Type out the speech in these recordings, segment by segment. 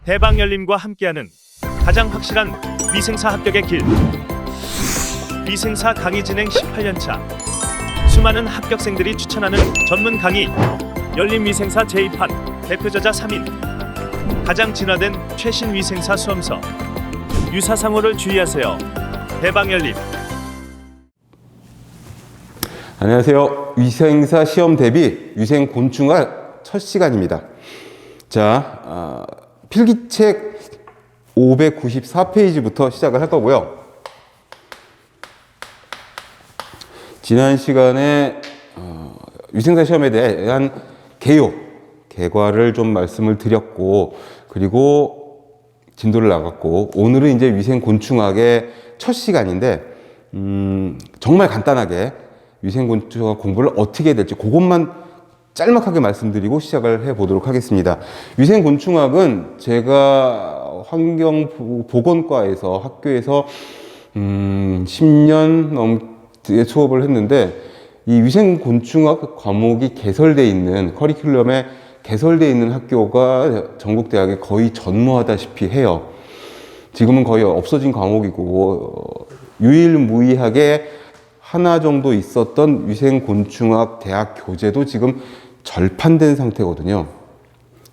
대방열림과 함께하는 가장 확실한 위생사 합격의 길. 위생사 강의 진행 18년차. 수많은 합격생들이 추천하는 전문 강의. 열림위생사 제2판 대표저자 3인. 가장 진화된 최신 위생사 수험서. 유사상호를 주의하세요. 대방열림. 안녕하세요. 위생사 시험 대비 위생곤충학 첫 시간입니다. 자, 필기책 594페이지부터 시작을 할 거고요. 지난 시간에 위생사 시험에 대한 개괄을 좀 말씀을 드렸고, 그리고 진도를 나갔고, 오늘은 이제 위생곤충학의 첫 시간인데, 정말 간단하게 위생곤충학 공부를 어떻게 해야 될지 그것만 짤막하게 말씀드리고 시작을 해보도록 하겠습니다. 위생곤충학은 제가 환경보건과에서 학교에서 10년 넘게 수업을 했는데, 이 위생곤충학 과목이 개설되어 있는, 커리큘럼에 개설되어 있는 학교가 전국대학에 거의 전무하다시피 해요. 지금은 거의 없어진 과목이고, 유일무이하게 하나 정도 있었던 위생곤충학 대학 교재도 지금 절판된 상태거든요.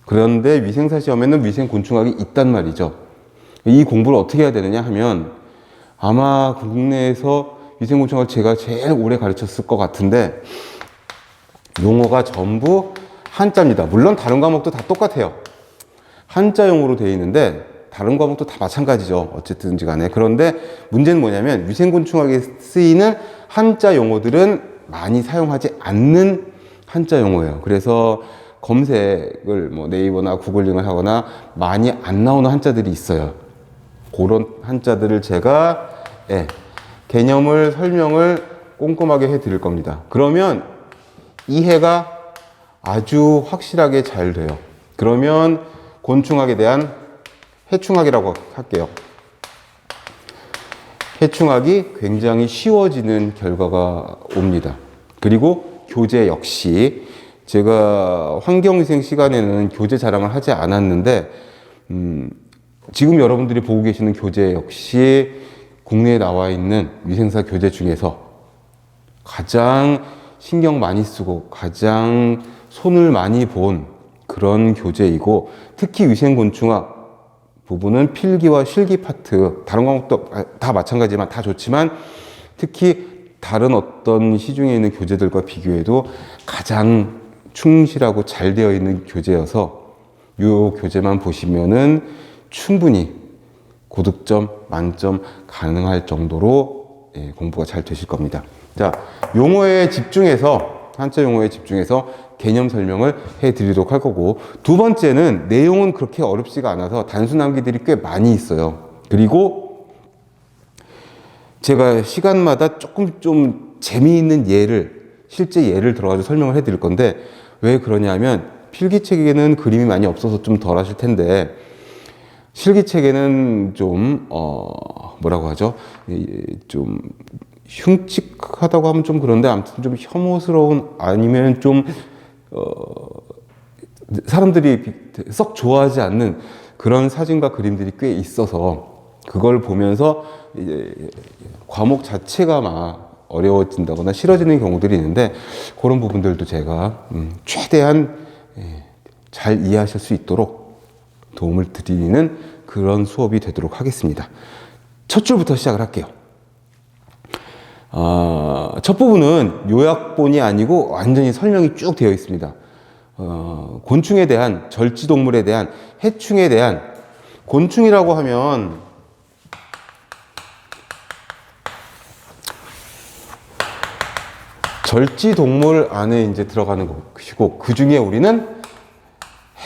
그런데 위생사 시험에는 위생곤충학이 있단 말이죠. 이 공부를 어떻게 해야 되느냐 하면, 아마 국내에서 위생곤충학을 제가 제일 오래 가르쳤을 것 같은데, 용어가 전부 한자입니다. 물론 다른 과목도 다 똑같아요. 한자용어로 되어 있는데 다른 과목도 다 마찬가지죠. 어쨌든지 간에. 그런데 문제는 뭐냐면, 위생곤충학에 쓰이는 한자 용어들은 많이 사용하지 않는 한자 용어예요. 그래서 검색을 네이버나 구글링을 하거나 많이 안 나오는 한자들이 있어요. 그런 한자들을 제가 개념을 설명을 꼼꼼하게 해 드릴 겁니다. 그러면 이해가 아주 확실하게 잘 돼요. 그러면 곤충학에 대한 해충학이라고 할게요. 해충학이 굉장히 쉬워지는 결과가 옵니다. 그리고 교재 역시 제가 환경위생 시간에는 교재 자랑을 하지 않았는데, 지금 여러분들이 보고 계시는 교재 역시 국내에 나와 있는 위생사 교재 중에서 가장 신경 많이 쓰고 가장 손을 많이 본 그런 교재이고, 특히 위생곤충학 부분은 필기와 실기 파트, 다른 과목도 다 마찬가지지만 다 좋지만 특히 다른 어떤 시중에 있는 교재들과 비교해도 가장 충실하고 잘 되어 있는 교재여서 이 교재만 보시면은 충분히 고득점, 만점 가능할 정도로 공부가 잘 되실 겁니다. 자, 용어에 집중해서, 한자 용어에 집중해서 개념 설명을 해드리도록 할 거고, 두 번째는 내용은 그렇게 어렵지가 않아서 단순 암기들이 꽤 많이 있어요. 그리고 제가 시간마다 조금 좀 재미있는 실제 예를 들어가지고 설명을 해드릴 건데, 왜 그러냐면 필기책에는 그림이 많이 없어서 좀 덜 하실 텐데, 실기책에는 좀 뭐라고 하죠? 좀 흉측하다고 하면 좀 그런데, 아무튼 좀 혐오스러운, 아니면 좀 사람들이 썩 좋아하지 않는 그런 사진과 그림들이 꽤 있어서, 그걸 보면서 이제 과목 자체가 막 어려워진다거나 싫어지는 경우들이 있는데, 그런 부분들도 제가 최대한 잘 이해하실 수 있도록 도움을 드리는 그런 수업이 되도록 하겠습니다. 첫 줄부터 시작을 할게요. 첫 부분은 요약본이 아니고 완전히 설명이 쭉 되어 있습니다. 곤충에 대한, 절지동물에 대한, 해충에 대한, 곤충이라고 하면 절지동물 안에 이제 들어가는 것이고, 그 중에 우리는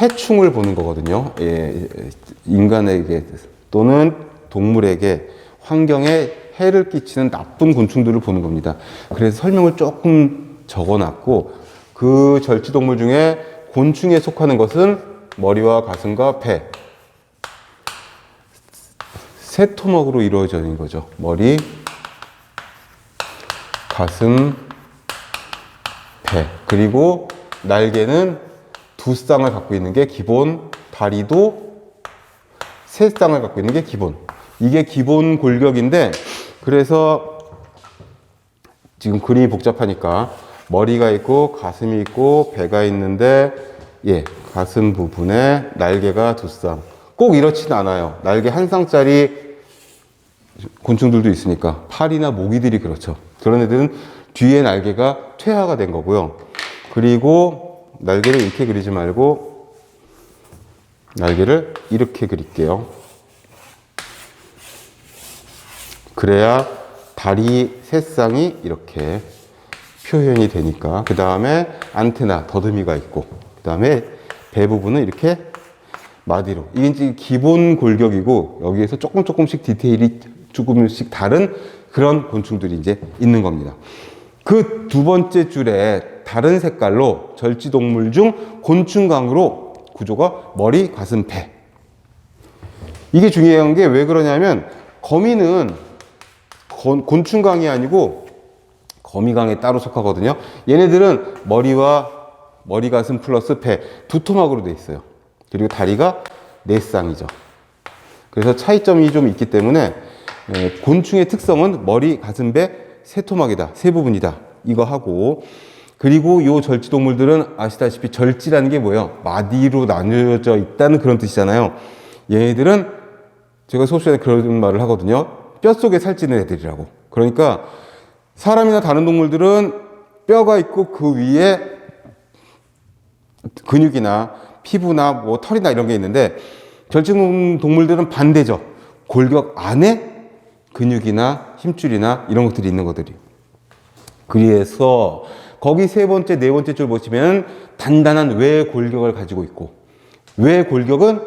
해충을 보는 거거든요. 인간에게 또는 동물에게, 환경에 해를 끼치는 나쁜 곤충들을 보는 겁니다. 그래서 설명을 조금 적어놨고, 그 절지동물 중에 곤충에 속하는 것은 머리와 가슴과 배, 세 토막으로 이루어져 있는 거죠. 머리, 가슴, 배. 그리고 날개는 두 쌍을 갖고 있는 게 기본, 다리도 세 쌍을 갖고 있는 게 기본. 이게 기본 골격인데, 그래서 지금 그림이 복잡하니까 머리가 있고 가슴이 있고 배가 있는데, 예, 가슴 부분에 날개가 두 쌍. 꼭 이렇진 않아요. 날개 한 쌍짜리 곤충들도 있으니까. 파리나 모기들이 그렇죠. 그런 애들은 뒤에 날개가 퇴화가 된 거고요. 그리고 날개를 이렇게 그리지 말고 날개를 이렇게 그릴게요. 그래야 다리 세 쌍이 이렇게 표현이 되니까. 그 다음에 안테나, 더듬이가 있고, 그 다음에 배 부분은 이렇게 마디로. 이게 이제 기본 골격이고, 여기에서 조금씩 디테일이 조금씩 다른 그런 곤충들이 이제 있는 겁니다. 그 두 번째 줄에 다른 색깔로 절지동물 중 곤충강으로 구조가 머리, 가슴, 배. 이게 중요한 게 왜 그러냐면, 거미는 곤충강이 아니고 거미강에 따로 속하거든요. 얘네들은 머리, 가슴 플러스 배 두 토막으로 돼 있어요. 그리고 다리가 네 쌍이죠. 그래서 차이점이 좀 있기 때문에 곤충의 특성은 머리, 가슴, 배 세 토막이다, 세 부분이다, 이거 하고. 그리고 요 절지동물들은 아시다시피 절지라는 게 뭐예요? 마디로 나뉘어져 있다는 그런 뜻이잖아요. 얘네들은 제가 수업 시간에 그런 말을 하거든요. 뼛속에 살찌는 애들이라고. 그러니까 사람이나 다른 동물들은 뼈가 있고 그 위에 근육이나 피부나 뭐 털이나 이런 게 있는데, 절지동물들은 반대죠. 골격 안에 근육이나 힘줄이나 이런 것들이 있는 것들이. 그래서 거기 세 번째, 네 번째 줄 보시면 단단한 외 골격을 가지고 있고, 외 골격은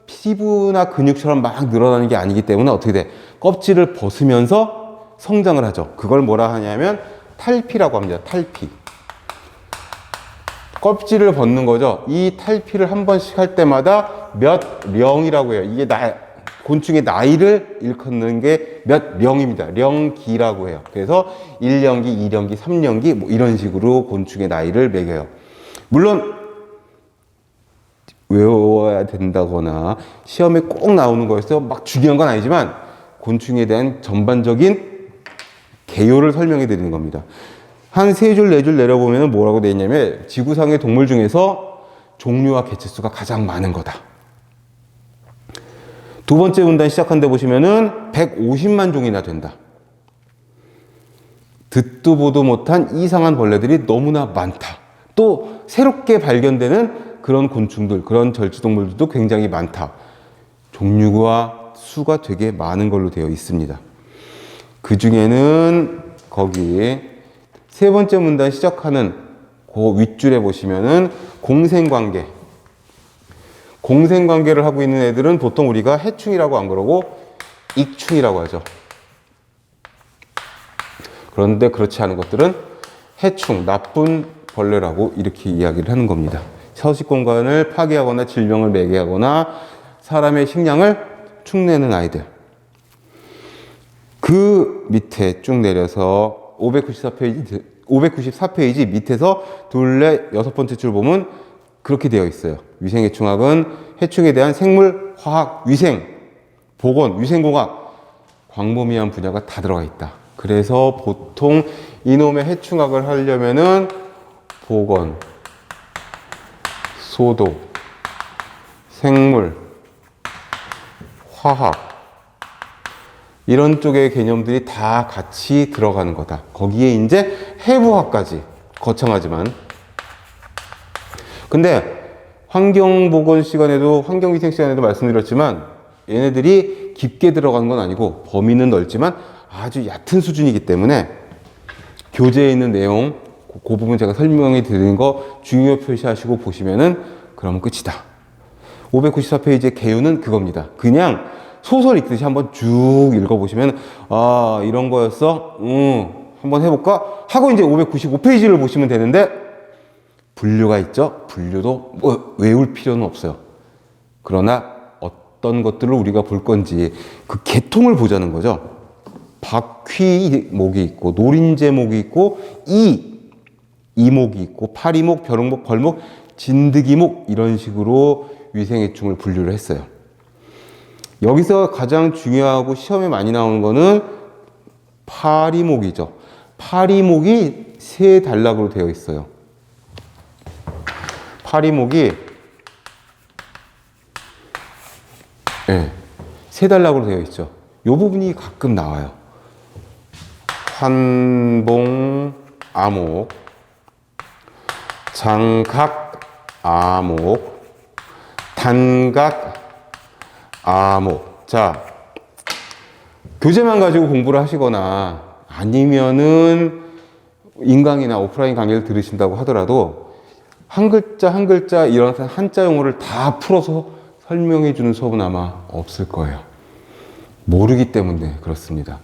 피부나 근육처럼 막 늘어나는 게 아니기 때문에 어떻게 돼? 껍질을 벗으면서 성장을 하죠. 그걸 뭐라 하냐면 탈피라고 합니다. 탈피. 껍질을 벗는 거죠. 이 탈피를 한 번씩 할 때마다 몇 령이라고 해요. 이게 곤충의 나이를 일컫는 게 몇 령입니다. 령기라고 해요. 그래서 1령기, 2령기, 3령기 뭐 이런 식으로 곤충의 나이를 매겨요. 물론 외워야 된다거나 시험에 꼭 나오는 거여서 막 중요한 건 아니지만 곤충에 대한 전반적인 개요를 설명해 드리는 겁니다. 한 세 줄, 네 줄 내려보면 뭐라고 되어 있냐면, 지구상의 동물 중에서 종류와 개체수가 가장 많은 거다. 두 번째 문단 시작한 데 보시면은 150만 종이나 된다. 듣도 보도 못한 이상한 벌레들이 너무나 많다. 또 새롭게 발견되는 그런 곤충들, 그런 절지동물들도 굉장히 많다. 종류와 수가 되게 많은 걸로 되어 있습니다. 그 중에는 거기 세 번째 문단 시작하는 그 윗줄에 보시면은 공생관계. 공생관계를 하고 있는 애들은 보통 우리가 해충이라고 안 그러고 익충이라고 하죠. 그런데 그렇지 않은 것들은 해충, 나쁜 벌레라고 이렇게 이야기를 하는 겁니다. 서식 공간을 파괴하거나 질병을 매개하거나 사람의 식량을 축내는 아이들. 그 밑에 쭉 내려서 594페이지 밑에서 둘레 여섯 번째 줄 보면 그렇게 되어 있어요. 위생해충학은 해충에 대한 생물, 화학, 위생, 보건, 위생공학, 광범위한 분야가 다 들어가 있다. 그래서 보통 이놈의 해충학을 하려면은 보건, 소독, 생물, 화학, 이런 쪽의 개념들이 다 같이 들어가는 거다. 거기에 이제 해부학까지, 거창하지만. 근데 환경보건 시간에도, 환경위생 시간에도 말씀드렸지만 얘네들이 깊게 들어가는 건 아니고 범위는 넓지만 아주 얕은 수준이기 때문에 교재에 있는 내용, 그 부분 제가 설명해 드리는 거 중요 표시하시고 보시면은 그러면 끝이다. 594페이지의 개요는 그겁니다. 그냥 소설 읽듯이 한번 쭉 읽어보시면, 아, 이런 거였어? 한번 해볼까? 하고 이제 595페이지를 보시면 되는데, 분류가 있죠? 분류도 뭐 외울 필요는 없어요. 그러나 어떤 것들을 우리가 볼 건지 그 계통을 보자는 거죠. 박휘목이 있고, 노린재목이 있고, 이목이 있고, 파리목, 벼룩목, 벌목, 진드기목, 이런 식으로 위생해충을 분류를 했어요. 여기서 가장 중요하고 시험에 많이 나오는 거는 파리목이죠. 파리목이 세 단락으로 되어 있어요. 파리목이 세 단락으로 되어 있죠. 이 부분이 가끔 나와요. 환봉, 아목, 장각, 아목, 단각, 아목. 자, 교재만 가지고 공부를 하시거나 아니면은 인강이나 오프라인 강의를 들으신다고 하더라도 한 글자 한 글자 이런 한자 용어를 다 풀어서 설명해 주는 수업은 아마 없을 거예요. 모르기 때문에 그렇습니다.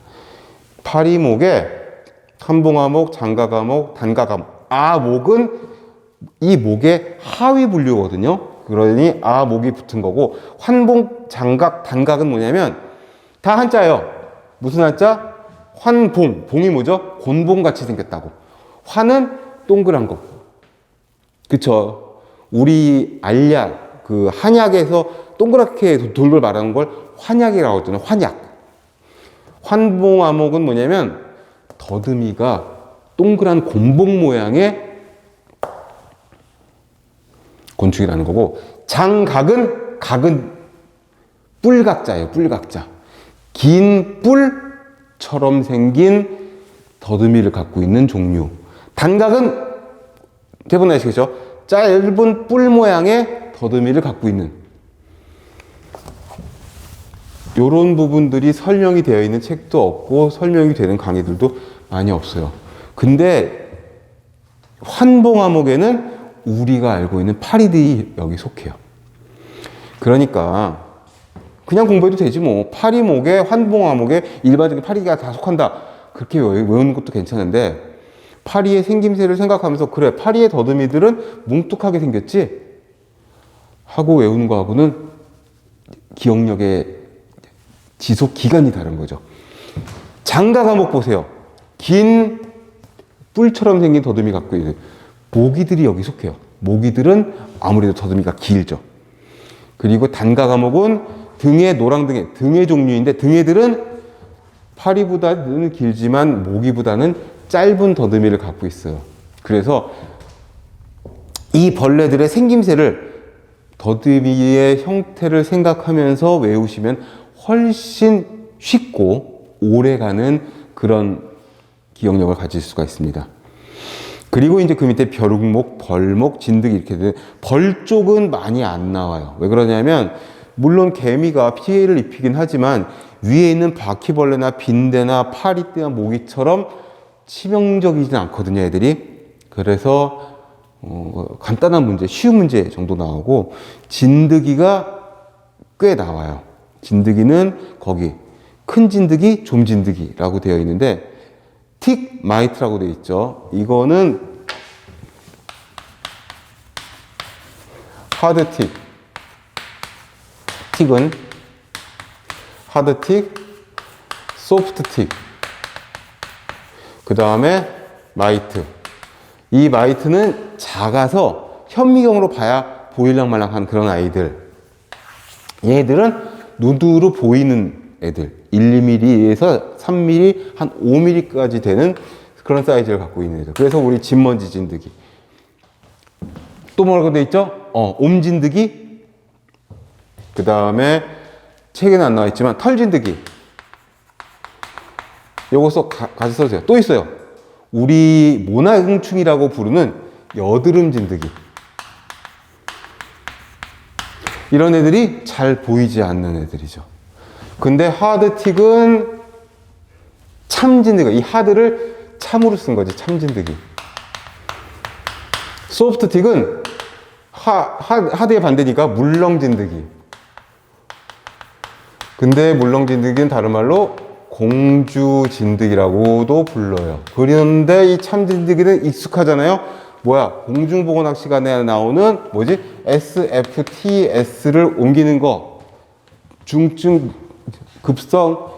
파리목에 한봉아목, 장가가목, 단가가목. 아목은 이 목의 하위 분류거든요. 그러니 아목이 붙은 거고, 환봉, 장각, 단각은 뭐냐면 다 한자예요. 무슨 한자? 환봉. 봉이 뭐죠? 곤봉 같이 생겼다고. 환은 동그란 거. 그쵸? 우리 알약, 그 한약에서 동그랗게 돌돌 말하는 걸 환약이라고 하잖아요. 환약. 환봉아목은 뭐냐면 더듬이가 동그란 곤봉 모양의 곤충이라는 거고, 장각은 각은 뿔각자예요. 뿔각자. 긴 뿔처럼 생긴 더듬이를 갖고 있는 종류. 단각은 대부분 아시겠죠? 짧은 뿔 모양의 더듬이를 갖고 있는, 이런 부분들이 설명이 되어 있는 책도 없고 설명이 되는 강의들도 많이 없어요. 근데 환봉아목에는 우리가 알고 있는 파리들이 여기 속해요. 그러니까 그냥 공부해도 되지 뭐. 파리목에 환봉아목에 일반적인 파리가 다 속한다, 그렇게 외우는 것도 괜찮은데, 파리의 생김새를 생각하면서 그래, 파리의 더듬이들은 뭉툭하게 생겼지 하고 외우는 거하고는 기억력의 지속 기간이 다른 거죠. 장가과목 보세요. 긴 뿔처럼 생긴 더듬이 갖고 있는 모기들이 여기 속해요. 모기들은 아무래도 더듬이가 길죠. 그리고 단가과목은 등의 노랑등의, 등의 종류인데, 등의들은 파리보다는 길지만 모기보다는 짧은 더듬이를 갖고 있어요. 그래서 이 벌레들의 생김새를, 더듬이의 형태를 생각하면서 외우시면 훨씬 쉽고 오래가는 그런 기억력을 가질 수가 있습니다. 그리고 이제 그 밑에 벼룩목, 벌목, 진드기 이렇게 되는, 벌 쪽은 많이 안 나와요. 왜 그러냐면 물론 개미가 피해를 입히긴 하지만 위에 있는 바퀴벌레나 빈대나 파리떼나 모기처럼 치명적이진 않거든요, 애들이. 그래서 간단한 문제, 쉬운 문제 정도 나오고, 진드기가 꽤 나와요. 진드기는 거기 큰 진드기, 좀 진드기라고 되어 있는데, 틱 마이트라고 되어 있죠. 이거는 하드틱. 틱은 하드틱, 소프트틱. 그 다음에 마이트. 이 마이트는 작아서 현미경으로 봐야 보일랑말랑한 그런 아이들. 얘들은 눈으로 보이는 애들. 1, 2mm에서 3mm, 한 5mm까지 되는 그런 사이즈를 갖고 있는 애들. 그래서 우리 진먼지 진드기. 또 뭐라고 되어 있죠? 옴진드기. 그 다음에 책에는 안 나와 있지만 털진드기. 요거 같이 써주세요. 또 있어요. 우리 모나응충이라고 부르는 여드름 진드기. 이런 애들이 잘 보이지 않는 애들이죠. 근데 하드틱은 참진드기. 이 하드를 참으로 쓴 거지, 참진드기. 소프트틱은 하드의 반대니까 물렁진드기. 근데 물렁진드기는 다른 말로 공주진드기라고도 불러요. 그런데 이 참진드기는 익숙하잖아요. 뭐야? 공중보건학 시간에 나오는 뭐지? SFTS를 옮기는 거. 중증 급성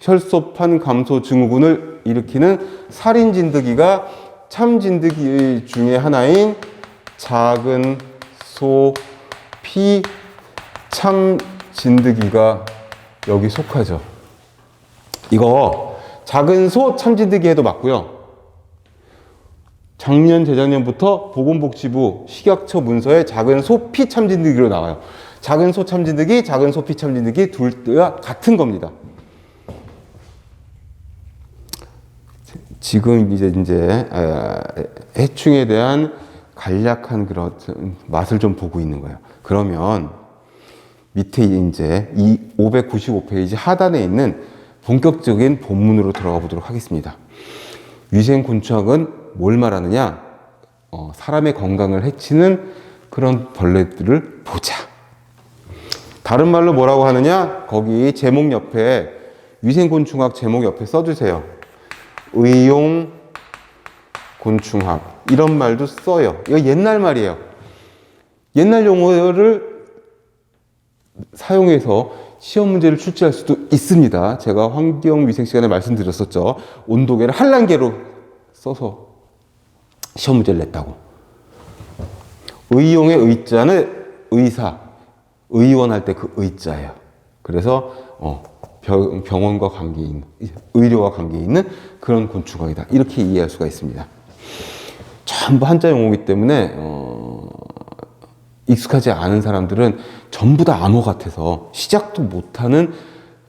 혈소판 감소 증후군을 일으키는 살인진드기가 참진드기 중에 하나인 작은 소, 피, 참 참진드기가 여기 속하죠. 이거 작은 소 참진드기 해도 맞고요. 작년, 재작년부터 보건복지부 식약처 문서에 작은 소 피 참진드기로 나와요. 작은 소 참진드기, 작은 소 피 참진드기 둘 다 같은 겁니다. 지금 이제 해충에 대한 간략한 그런 맛을 좀 보고 있는 거예요. 그러면 밑에 이제 이 595페이지 하단에 있는 본격적인 본문으로 들어가 보도록 하겠습니다. 위생곤충학은 뭘 말하느냐? 사람의 건강을 해치는 그런 벌레들을 보자. 다른 말로 뭐라고 하느냐? 거기 제목 옆에 위생곤충학 제목 옆에 써주세요. 의용곤충학 이런 말도 써요. 이거 옛날 말이에요. 옛날 용어를 사용해서 시험 문제를 출제할 수도 있습니다. 제가 환경위생 시간에 말씀드렸었죠. 온도계를 한란계로 써서 시험 문제를 냈다고. 의용의 의자는 의사, 의원 할 때 그 의자예요. 그래서 병원과 관계 있는, 의료와 관계 있는 그런 곤충학이다. 이렇게 이해할 수가 있습니다. 전부 한자 용어이기 때문에 익숙하지 않은 사람들은 전부 다 암호 같아서 시작도 못하는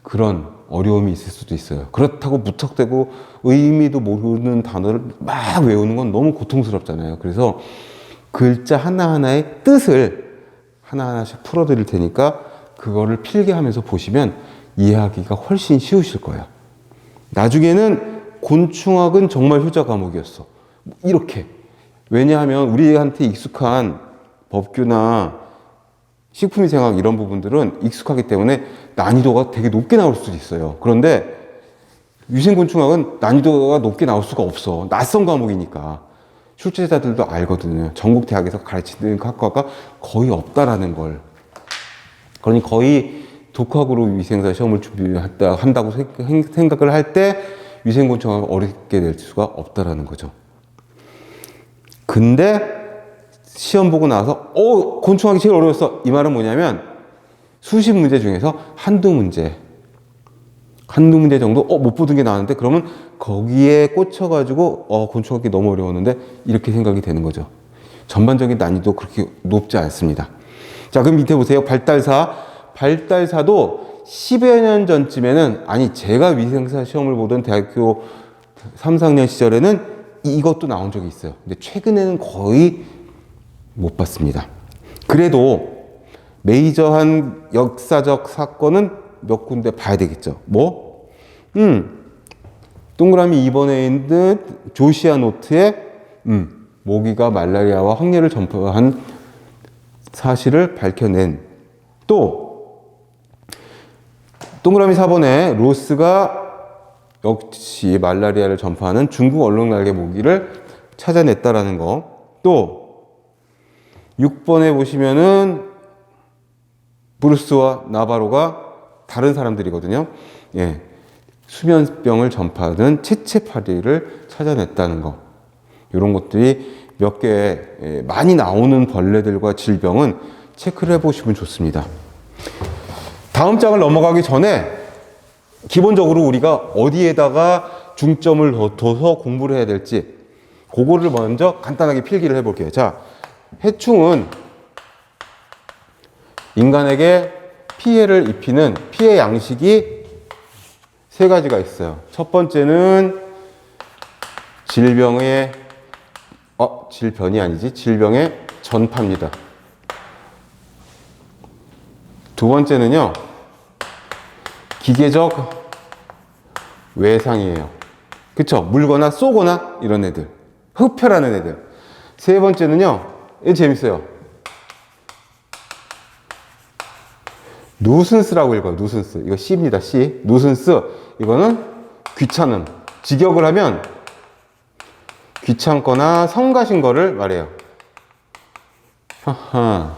그런 어려움이 있을 수도 있어요. 그렇다고 무턱대고 의미도 모르는 단어를 막 외우는 건 너무 고통스럽잖아요. 그래서 글자 하나하나의 뜻을 하나하나씩 풀어드릴 테니까 그거를 필기하면서 보시면 이해하기가 훨씬 쉬우실 거예요. 나중에는 곤충학은 정말 효자 과목이었어. 이렇게. 왜냐하면 우리한테 익숙한 법규나 식품위생학 이런 부분들은 익숙하기 때문에 난이도가 되게 높게 나올 수도 있어요. 그런데 위생곤충학은 난이도가 높게 나올 수가 없어. 낯선 과목이니까. 출제자들도 알거든요. 전국 대학에서 가르치는 학과가 거의 없다라는 걸. 그러니 거의 독학으로 위생사 시험을 한다고 생각을 할 때 위생곤충학을 어렵게 낼 수가 없다라는 거죠. 근데 시험 보고 나서 곤충학이 제일 어려웠어. 이 말은 뭐냐면 수십 문제 중에서 한두 문제 정도 못 보던 게 나왔는데 그러면 거기에 꽂혀가지고 곤충학이 너무 어려웠는데 이렇게 생각이 되는 거죠. 전반적인 난이도 그렇게 높지 않습니다. 자, 그럼 밑에 보세요. 발달사도 10여 년 전쯤에는, 아니 제가 위생사 시험을 보던 대학교 3, 4학년 시절에는 이것도 나온 적이 있어요. 근데 최근에는 거의 못 봤습니다. 그래도 메이저한 역사적 사건은 몇 군데 봐야 되겠죠. 뭐? 동그라미 2번에 있는 조시아 노트에 모기가 말라리아와 황열을 전파한 사실을 밝혀낸, 또 동그라미 4번에 로스가 역시 말라리아를 전파하는 중국 얼룩날개 모기를 찾아냈다라는 거. 또 6번에 보시면은 브루스와 나바로가 다른 사람들이거든요. 예, 수면병을 전파하는 채채파리를 찾아냈다는 거. 이런 것들이 몇 개 많이 나오는 벌레들과 질병은 체크를 해보시면 좋습니다. 다음 장을 넘어가기 전에 기본적으로 우리가 어디에다가 중점을 둬서 공부를 해야 될지 그거를 먼저 간단하게 필기를 해볼게요. 자, 해충은 인간에게 피해를 입히는 피해 양식이 세 가지가 있어요. 첫 번째는 질병의 전파입니다. 두 번째는요, 기계적 외상이에요. 그쵸? 물거나 쏘거나 이런 애들. 흡혈하는 애들. 세 번째는요, 이거 재밌어요. 누슨스라고 읽어요. 누슨스. 이거 C입니다. C. 누슨스. 이거는 귀찮음. 직역을 하면 귀찮거나 성가신 거를 말해요. 하하.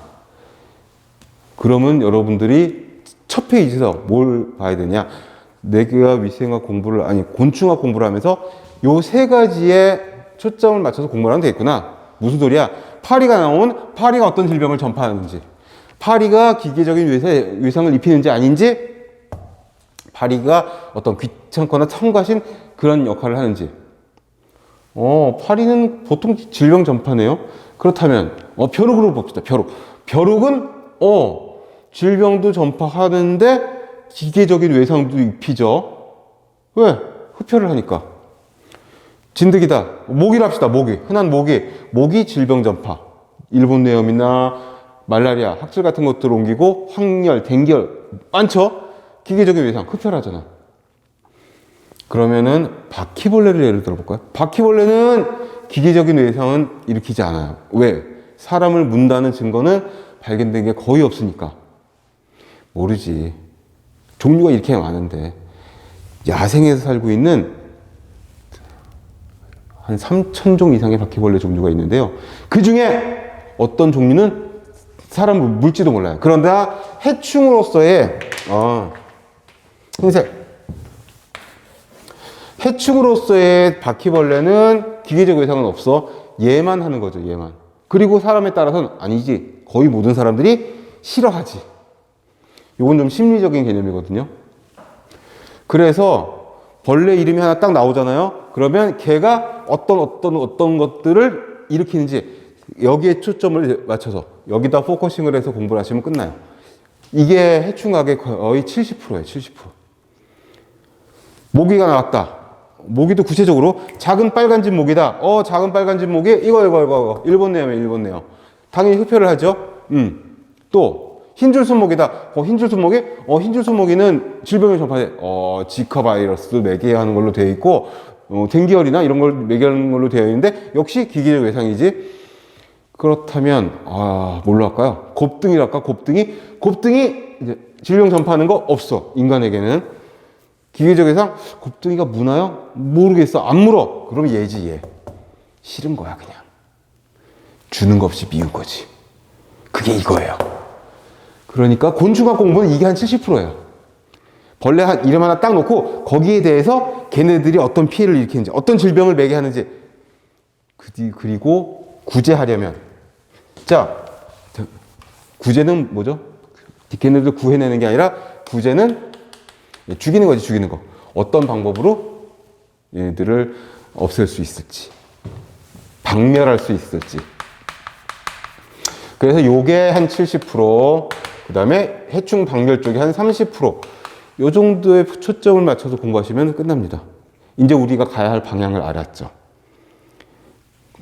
그러면 여러분들이 첫 페이지에서 뭘 봐야 되냐? 내가 위생학 공부를, 곤충학 공부를 하면서 요 세 가지에 초점을 맞춰서 공부를 하면 되겠구나. 무슨 소리야? 파리가 나오면 파리가 어떤 질병을 전파하는지, 파리가 기계적인 외상을 입히는지 아닌지, 파리가 어떤 귀찮거나 성가신 그런 역할을 하는지. 파리는 보통 질병 전파네요. 그렇다면 벼룩으로 봅시다. 벼룩은 질병도 전파하는데 기계적인 외상도 입히죠. 왜? 흡혈을 하니까. 진드기다. 모기를 합시다. 흔한 모기 질병 전파. 일본뇌염이나 말라리아, 학질 같은 것들을 옮기고 황열, 댕기열 많죠? 기계적인 외상, 흡혈하잖아. 그러면은 바퀴벌레를 예를 들어볼까요? 바퀴벌레는 기계적인 외상은 일으키지 않아요. 왜? 사람을 문다는 증거는 발견된 게 거의 없으니까. 모르지. 종류가 이렇게 많은데 야생에서 살고 있는 한 3,000종 이상의 바퀴벌레 종류가 있는데요. 그 중에 어떤 종류는 사람을 물지도 몰라요. 그러나 해충으로서의 해충으로서의 바퀴벌레는 기계적 외상은 없어. 얘만 하는 거죠. 얘만. 그리고 사람에 따라서는 아니지. 거의 모든 사람들이 싫어하지. 이건 좀 심리적인 개념이거든요. 그래서 벌레 이름이 하나 딱 나오잖아요. 그러면 걔가 어떤 것들을 일으키는지 여기에 초점을 맞춰서 여기다 포커싱을 해서 공부를 하시면 끝나요. 이게 해충학의 거의 70%예요. 70%. 모기가 나왔다. 모기도 구체적으로 작은 빨간집 모기다. 작은 빨간집 모기 이거 일본내염. 당연히 흡혈을 하죠. 또 흰줄순모기다. 흰줄순모기? 흰줄순모기는 질병을 전파해. 지카 바이러스 매개하는 걸로 되어 있고, 댕기열이나 이런 걸 매개하는 걸로 되어 있는데, 역시 기계적 외상이지. 그렇다면, 뭘로 할까요? 곱등이랄까? 곱등이 이제 질병 전파하는 거 없어. 인간에게는. 기계적 외상? 곱등이가 무나요? 모르겠어. 안 물어. 그럼 얘지, 얘. 싫은 거야, 그냥. 주는 거 없이 미운 거지. 그게 이거예요. 그러니까 곤충학 공부는 이게 한 70%예요. 벌레 이름 하나 딱 놓고 거기에 대해서 걔네들이 어떤 피해를 일으키는지, 어떤 질병을 매게 하는지, 그리고 구제하려면, 구제는 뭐죠? 걔네들 구해내는 게 아니라 구제는 죽이는 거지, 죽이는 거. 어떤 방법으로 얘네들을 없앨 수 있을지, 박멸할 수 있을지. 그래서 요게 한 70%, 그 다음에 해충 박멸 쪽이 한 30%, 요 정도의 초점을 맞춰서 공부하시면 끝납니다. 이제 우리가 가야 할 방향을 알았죠.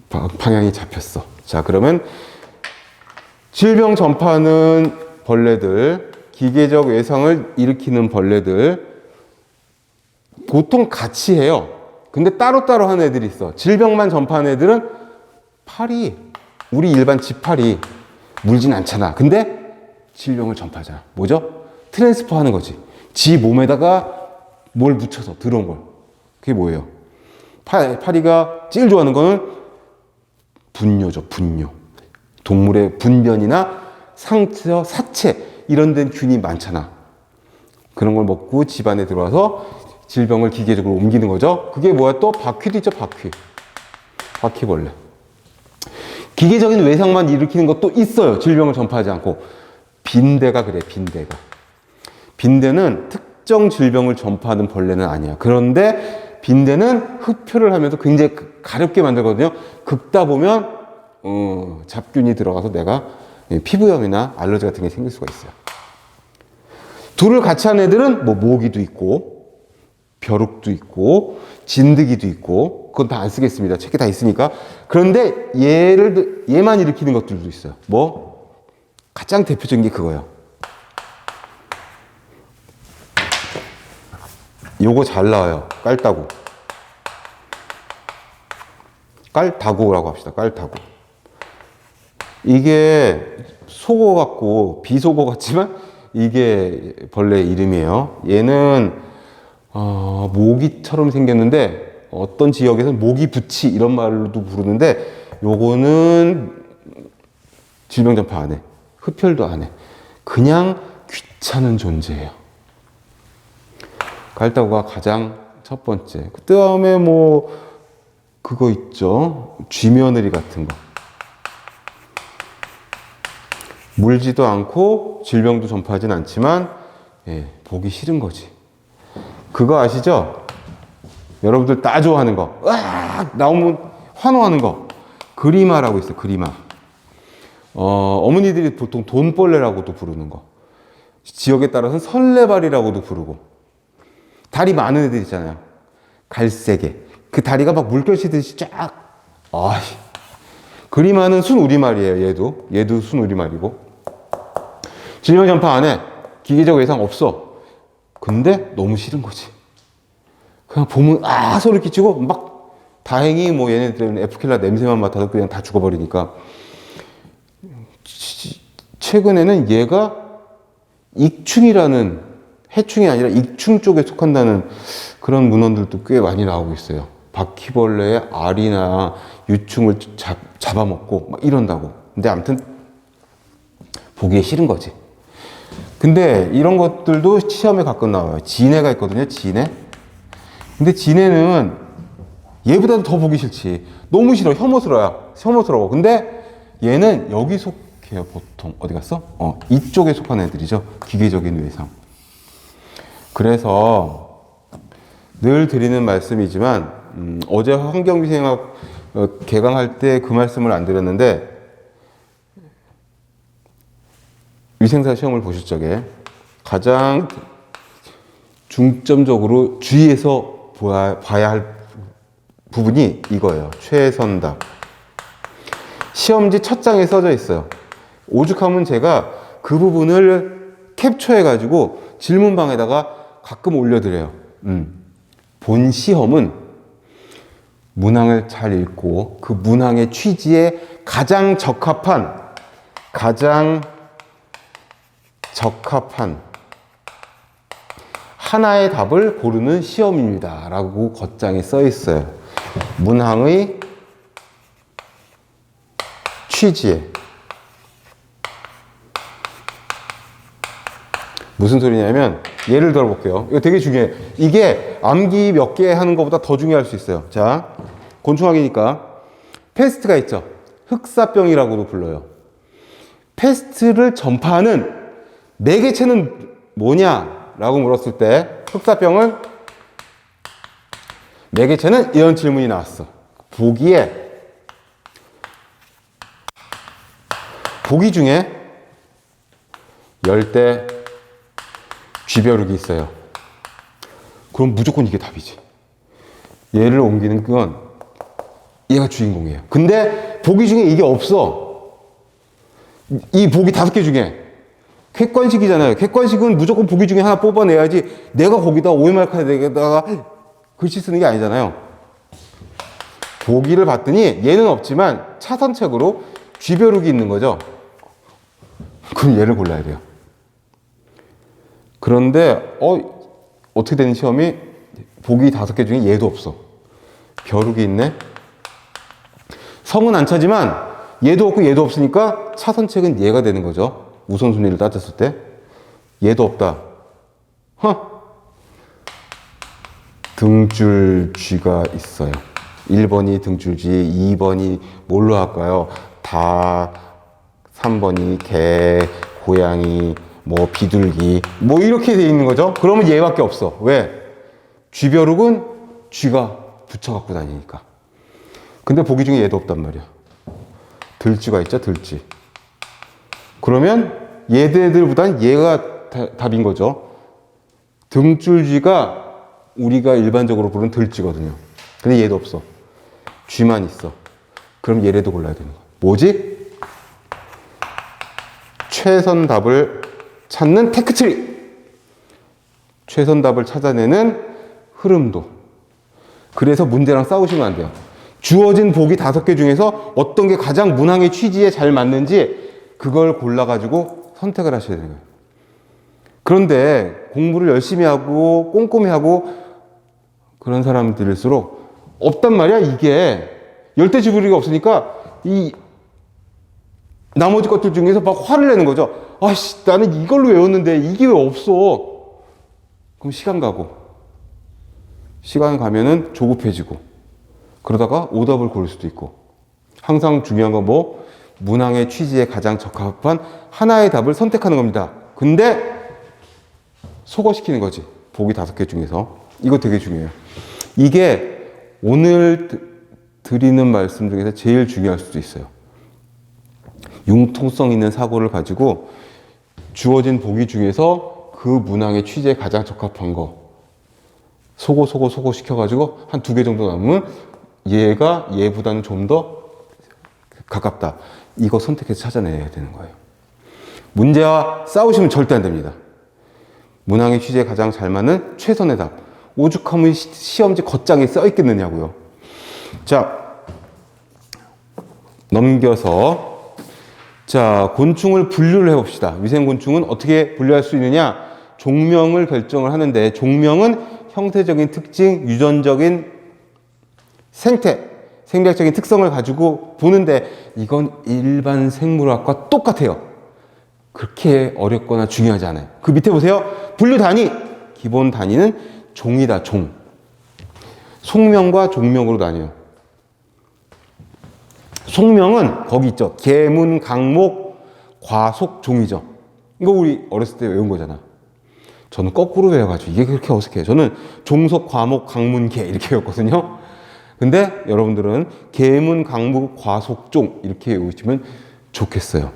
방향이 잡혔어. 자, 그러면 질병 전파하는 벌레들, 기계적 외상을 일으키는 벌레들, 보통 같이 해요. 근데 따로따로 하는 애들이 있어. 질병만 전파하는 애들은 우리 일반 지파리 물진 않잖아. 근데 질병을 전파하잖아. 뭐죠? 트랜스퍼 하는 거지. 지 몸에다가 뭘 묻혀서 들어온 걸. 그게 뭐예요? 파리가 제일 좋아하는 거는 분뇨죠. 분뇨. 동물의 분변이나 상처, 사체 이런 데는 균이 많잖아. 그런 걸 먹고 집안에 들어와서 질병을 기계적으로 옮기는 거죠. 그게 뭐야? 또 바퀴도 있죠. 바퀴벌레. 기계적인 외상만 일으키는 것도 있어요. 질병을 전파하지 않고. 빈대가 그래. 빈대는 특정 질병을 전파하는 벌레는 아니야. 그런데 빈대는 흡혈을 하면서 굉장히 가렵게 만들거든요. 긁다 보면 잡균이 들어가서 내가 피부염이나 알러지 같은 게 생길 수가 있어요. 둘을 같이 하는 애들은 모기도 있고 벼룩도 있고 진드기도 있고 그건 다 안 쓰겠습니다. 책에 다 있으니까. 그런데 얘만 일으키는 것들도 있어요. 가장 대표적인 게 그거예요. 요거 잘 나와요. 깔타구라고 합시다. 깔타구. 이게 속어 같고 비속어 같지만 이게 벌레 이름이에요. 얘는 모기처럼 생겼는데 어떤 지역에서는 모기부치 이런 말로도 부르는데 요거는 질병 전파 안 해. 흡혈도 안 해. 그냥 귀찮은 존재예요. 깔타구가 가장 첫 번째. 그 다음에 그거 있죠. 쥐며느리 같은 거. 물지도 않고 질병도 전파하진 않지만 보기 싫은 거지. 그거 아시죠? 여러분들 다 좋아하는 거. 으악! 나오면 환호하는 거. 그리마라고 있어요. 그리마. 어머니들이 보통 돈벌레라고도 부르는 거. 지역에 따라서는 설레발이라고도 부르고. 다리 많은 애들 있잖아요. 갈색에. 그 다리가 막 물결치듯이 쫙. 그리마는 순우리말이에요. 얘도 순우리말이고. 질병 전파 안 해. 기계적 예상 없어. 근데 너무 싫은 거지. 그냥 보면 소리 끼치고 막 다행히 뭐 얘네들은 에프킬라 냄새만 맡아도 그냥 다 죽어버리니까. 최근에는 얘가 익충이라는, 해충이 아니라 익충 쪽에 속한다는 그런 문헌들도 꽤 많이 나오고 있어요. 바퀴벌레의 알이나 유충을 잡아먹고 막 이런다고. 근데 아무튼 보기에 싫은 거지. 근데 이런 것들도 시험에 가끔 나와요. 진해가 있거든요. 진해. 근데 진해는 얘보다도 더 보기 싫지. 너무 싫어. 혐오스러워. 근데 얘는 여기 속해요. 보통. 어디 갔어? 이쪽에 속한 애들이죠. 기계적인 외상. 그래서 늘 드리는 말씀이지만 어제 환경위생학 개강할 때 그 말씀을 안 드렸는데, 위생사 시험을 보실 적에 가장 중점적으로 주의해서 봐야 할 부분이 이거예요. 최선답. 시험지 첫 장에 써져 있어요. 오죽하면 제가 그 부분을 캡처해가지고 질문방에다가 가끔 올려드려요. 본 시험은 문항을 잘 읽고 그 문항의 취지에 가장 적합한 하나의 답을 고르는 시험입니다. 라고 겉장에 써 있어요. 문항의 취지에. 무슨 소리냐면, 예를 들어 볼게요. 이거 되게 중요해. 이게 암기 몇 개 하는 것보다 더 중요할 수 있어요. 자, 곤충학이니까 패스트가 있죠. 흑사병이라고도 불러요. 패스트를 전파하는 매개체는 뭐냐라고 물었을 때 흑사병을 매개체는 이런 질문이 나왔어. 보기 중에 열대 쥐벼룩이 있어요. 그럼 무조건 이게 답이지. 얘를 옮기는 건 얘가 주인공이에요. 근데 보기 중에 이게 없어. 이 보기 5개 중에. 객관식이잖아요. 객관식은 무조건 보기 중에 하나 뽑아내야지 내가 거기다 OMR 카드에다가 글씨 쓰는 게 아니잖아요. 보기를 봤더니 얘는 없지만 차선책으로 쥐벼룩이 있는 거죠. 그럼 얘를 골라야 돼요. 그런데 어떻게 되는 시험이 보기 5개 중에 얘도 없어. 벼룩이 있네. 성은 안 차지만 얘도 없고 얘도 없으니까 차선책은 얘가 되는 거죠. 우선순위를 따졌을 때. 얘도 없다. 등줄쥐가 있어요. 1번이 등줄쥐, 2번이 뭘로 할까요? 다, 3번이 개, 고양이, 뭐 비둘기, 뭐 이렇게 돼 있는 거죠. 그러면 얘밖에 없어. 왜? 쥐벼룩은 쥐가 붙여갖고 다니니까. 근데 보기 중에 얘도 없단 말이야. 들쥐가 있죠, 들쥐. 그러면 얘들보단 얘가 답인 거죠. 등줄쥐가 우리가 일반적으로 부르는 들쥐거든요. 근데 얘도 없어. 쥐만 있어. 그럼 얘라도 골라야 되는 거야. 뭐지? 최선 답을 찾는 테크트리. 최선 답을 찾아내는 흐름도. 그래서 문제랑 싸우시면 안 돼요. 주어진 보기 5개 중에서 어떤 게 가장 문항의 취지에 잘 맞는지 그걸 골라가지고 선택을 하셔야 되는 거예요. 그런데 공부를 열심히 하고 꼼꼼히 하고 그런 사람들일수록 없단 말이야. 이게 열대지부리가 없으니까 이 나머지 것들 중에서 막 화를 내는 거죠. 아씨, 나는 이걸로 외웠는데 이게 왜 없어? 그럼 시간 가고, 시간 가면은 조급해지고, 그러다가 오답을 고를 수도 있고. 항상 중요한 건 뭐? 문항의 취지에 가장 적합한 하나의 답을 선택하는 겁니다. 근데 소거시키는 거지. 보기 5개 중에서. 이거 되게 중요해요. 이게 오늘 드리는 말씀 중에서 제일 중요할 수도 있어요. 융통성 있는 사고를 가지고 주어진 보기 중에서 그 문항의 취지에 가장 적합한 거 소고 시켜가지고 한 2개 정도 남으면 얘가 얘보다는 좀 더 가깝다. 이거 선택해서 찾아내야 되는 거예요. 문제와 싸우시면 절대 안 됩니다. 문항의 취지에 가장 잘 맞는 최선의 답. 오죽하면 시험지 겉장에 써 있겠느냐고요. 자, 넘겨서 자, 곤충을 분류를 해봅시다. 위생곤충은 어떻게 분류할 수 있느냐? 종명을 결정을 하는데 종명은 형태적인 특징, 유전적인 생태, 생리학적인 특성을 가지고 보는데 이건 일반 생물학과 똑같아요. 그렇게 어렵거나 중요하지 않아요. 그 밑에 보세요. 분류 단위. 기본 단위는 종이다, 종. 속명과 종명으로 나뉘어요. 속명은 거기 있죠. 계문, 강목, 과속, 종이죠. 이거 우리 어렸을 때 외운 거잖아. 저는 거꾸로 외워가지고 이게 그렇게 어색해요. 저는 종속, 과목, 강문, 계 이렇게 외웠거든요. 근데 여러분들은 계문, 강목, 과속, 종 이렇게 외우시면 좋겠어요.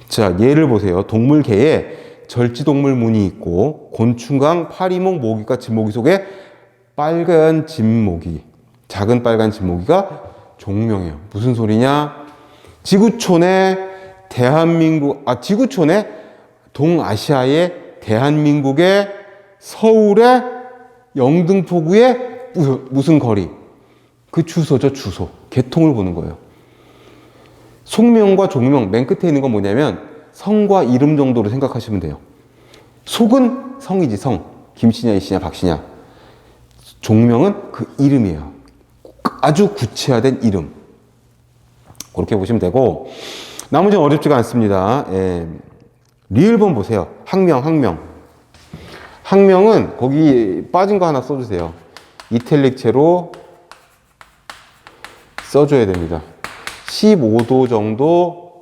자, 예를 보세요. 동물계에 절지동물 문이 있고 곤충강, 파리목, 모기과 진모기 속에 빨간 진모기, 작은 빨간 진모기가 종명이에요. 무슨 소리냐? 지구촌에 지구촌에 동아시아의 대한민국의 서울의 영등포구의 무슨 거리? 그 주소죠, 주소. 계통을 보는 거예요. 속명과 종명, 맨 끝에 있는 건 뭐냐면 성과 이름 정도로 생각하시면 돼요. 속은 성이지, 성. 김씨냐, 이씨냐, 박씨냐. 종명은 그 이름이에요. 아주 구체화된 이름. 그렇게 보시면 되고, 나머지는 어렵지가 않습니다. 예. 리을본 보세요. 학명. 학명은 거기 빠진 거 하나 써주세요. 이탈릭체로 써줘야 됩니다. 15도 정도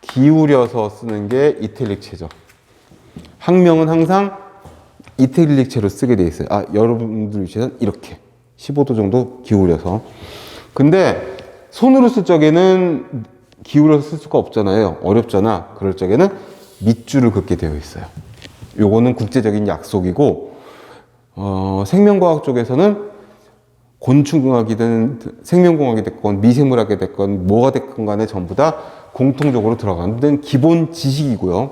기울여서 쓰는 게 이탈릭체죠. 학명은 항상 이탈릭체로 쓰게 돼 있어요. 여러분들 위해서는 이렇게 15도 정도 기울여서. 근데 손으로 쓸 적에는 기울여서 쓸 수가 없잖아요. 어렵잖아. 그럴 적에는 밑줄을 긋게 되어 있어요. 요거는 국제적인 약속이고, 생명과학 쪽에서는 곤충공학이든 생명공학이 됐건 미생물학이 됐건 뭐가 됐건 간에 전부 다 공통적으로 들어가는 기본 지식이고요.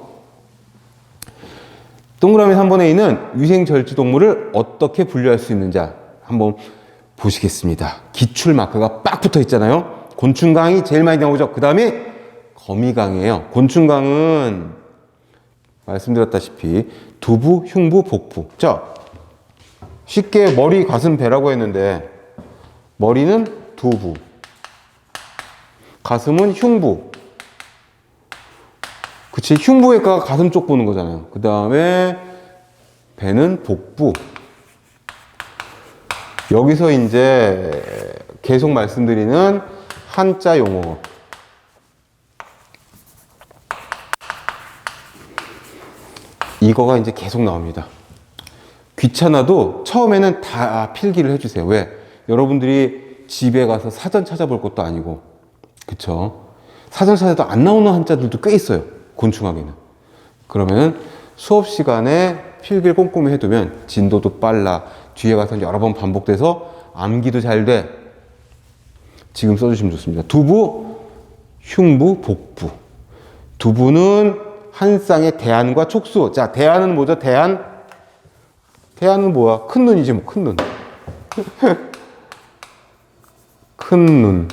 동그라미 3번에 있는 위생절지동물을 어떻게 분류할 수 있는지 한번 보시겠습니다. 기출 마크가 빡 붙어 있잖아요. 곤충강이 제일 많이 나오죠. 그 다음에 거미강이에요. 곤충강은 말씀드렸다시피 두부, 흉부, 복부. 자, 쉽게 머리, 가슴, 배라고 했는데 머리는 두부, 가슴은 흉부. 그치, 흉부외과가 가슴 쪽 보는 거잖아요. 그 다음에 배는 복부. 여기서 이제 계속 말씀드리는 한자 용어. 이거가 이제 계속 나옵니다. 귀찮아도 처음에는 다 필기를 해주세요. 왜? 여러분들이 집에 가서 사전 찾아볼 것도 아니고, 그쵸? 사전 찾아도 안 나오는 한자들도 꽤 있어요. 곤충학에는. 그러면 수업 시간에 필기를 꼼꼼히 해두면 진도도 빨라. 뒤에 가서 여러 번 반복돼서 암기도 잘 돼. 지금 써주시면 좋습니다. 두부, 흉부, 복부. 두부는 한 쌍의 대안과 촉수. 자, 대안은 뭐죠? 대안은 뭐야? 큰 눈이지, 뭐, 큰 눈. 큰 눈.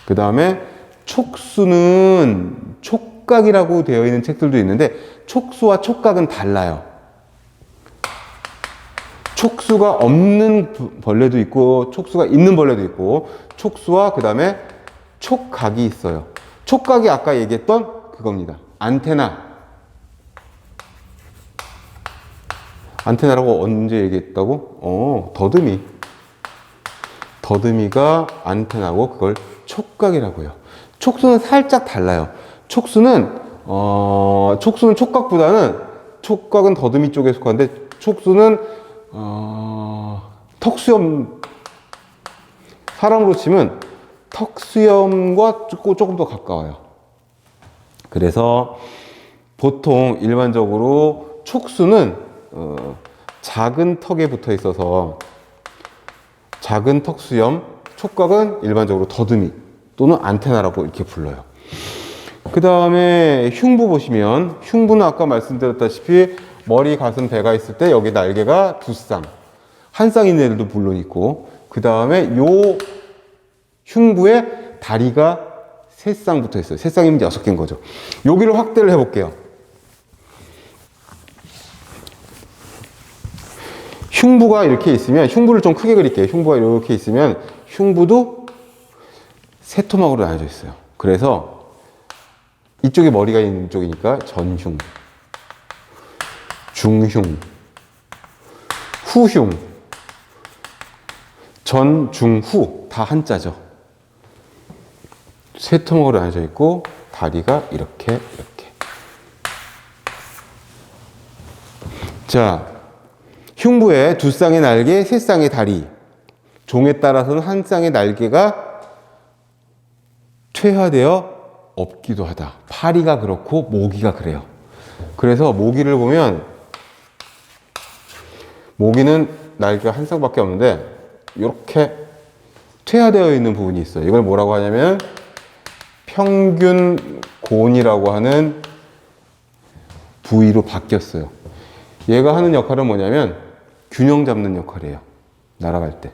그 다음에 촉수는 촉각이라고 되어 있는 책들도 있는데, 촉수와 촉각은 달라요. 촉수가 없는 벌레도 있고, 촉수가 있는 벌레도 있고, 촉수와 그 다음에 촉각이 있어요. 촉각이 아까 얘기했던 그겁니다. 안테나라고 언제 얘기했다고? 더듬이가 안테나고 그걸 촉각이라고 해요. 촉수는 살짝 달라요. 촉수는 촉각보다는, 촉각은 더듬이 쪽에 속하는데 촉수는 턱수염, 사람으로 치면 턱수염과 조금 더 가까워요. 그래서 보통 일반적으로 촉수는 작은 턱에 붙어 있어서 작은 턱수염, 촉각은 일반적으로 더듬이 또는 안테나라고 이렇게 불러요. 그 다음에 흉부 보시면, 흉부는 아까 말씀드렸다시피 머리, 가슴, 배가 있을 때 여기 날개가 두 쌍, 한 쌍인 애들도 물론 있고, 그 다음에 요 흉부에 다리가 세 쌍 붙어 있어요. 세 쌍이면 6개인 거죠. 여기를 확대를 해볼게요. 흉부가 이렇게 있으면, 흉부를 좀 크게 그릴게요. 흉부가 이렇게 있으면 흉부도 세 토막으로 나눠져 있어요. 그래서 이쪽에 머리가 있는 쪽이니까 전흉, 중흉, 후흉, 전, 중, 후 다 한자죠. 세 토막으로 나눠져 있고 다리가 이렇게. 자, 흉부에 두 쌍의 날개, 세 쌍의 다리. 종에 따라서는 한 쌍의 날개가 퇴화되어 없기도 하다. 파리가 그렇고 모기가 그래요. 그래서 모기를 보면, 모기는 날개가 한 쌍밖에 없는데 이렇게 퇴화되어 있는 부분이 있어요. 이걸 뭐라고 하냐면 평균곤이라고 하는 부위로 바뀌었어요. 얘가 하는 역할은 뭐냐면 균형 잡는 역할이에요. 날아갈 때.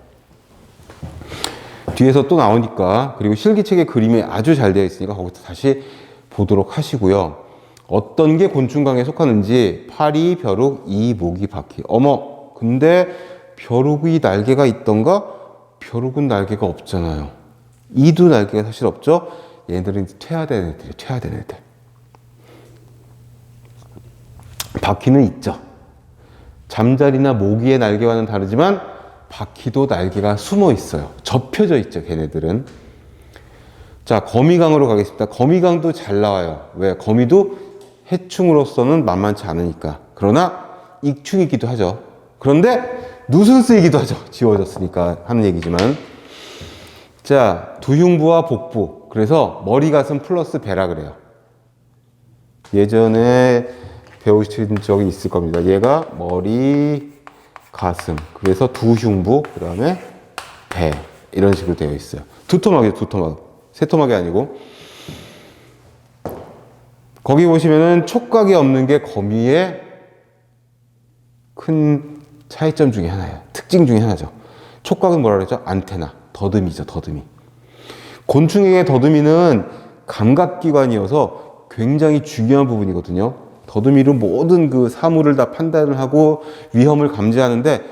뒤에서 또 나오니까, 그리고 실기책의 그림이 아주 잘 되어 있으니까 거기서 다시 보도록 하시고요. 어떤 게 곤충강에 속하는지, 파리, 벼룩, 이, 모기, 바퀴. 어머, 근데 벼룩이 날개가 있던가? 벼룩은 날개가 없잖아요. 이도 날개가 사실 없죠? 얘들은 퇴화된 애들이에요. 퇴화된 애들. 바퀴는 있죠. 잠자리나 모기의 날개와는 다르지만 바퀴도 날개가 숨어 있어요. 접혀져 있죠, 걔네들은. 자, 거미강으로 가겠습니다. 거미강도 잘 나와요. 왜? 거미도 해충으로서는 만만치 않으니까. 그러나 익충이기도 하죠. 그런데 누순쓰이기도 하죠. 지워졌으니까 하는 얘기지만. 자, 두흉부와 복부. 그래서 머리, 가슴 플러스 배라 그래요. 예전에 배우신 적이 있을 겁니다. 얘가 머리, 가슴. 그래서 두흉부, 그 다음에 배. 이런 식으로 되어 있어요. 두 토막이에요, 두 토막. 세 토막이 아니고. 거기 보시면은 촉각이 없는 게 거미의 큰 차이점 중에 하나예요. 특징 중에 하나죠. 촉각은 뭐라 그랬죠? 안테나. 더듬이죠, 더듬이. 곤충에게 더듬이는 감각기관이어서 굉장히 중요한 부분이거든요. 더듬이로 모든 그 사물을 다 판단을 하고 위험을 감지하는데,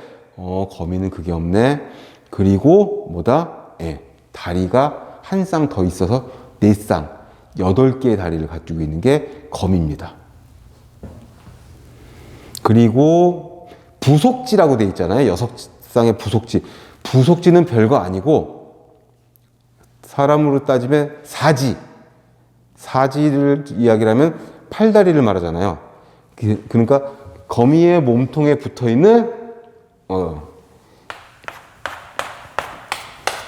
거미는 그게 없네. 그리고 뭐다? 예, 다리가 한 쌍 더 있어서 4쌍, 8개의 다리를 가지고 있는 게 거미입니다. 그리고 부속지라고 돼 있잖아요. 6쌍의 부속지. 부속지는 별거 아니고 사람으로 따지면 사지. 사지를 이야기를 하면 팔다리를 말하잖아요. 그러니까 거미의 몸통에 붙어있는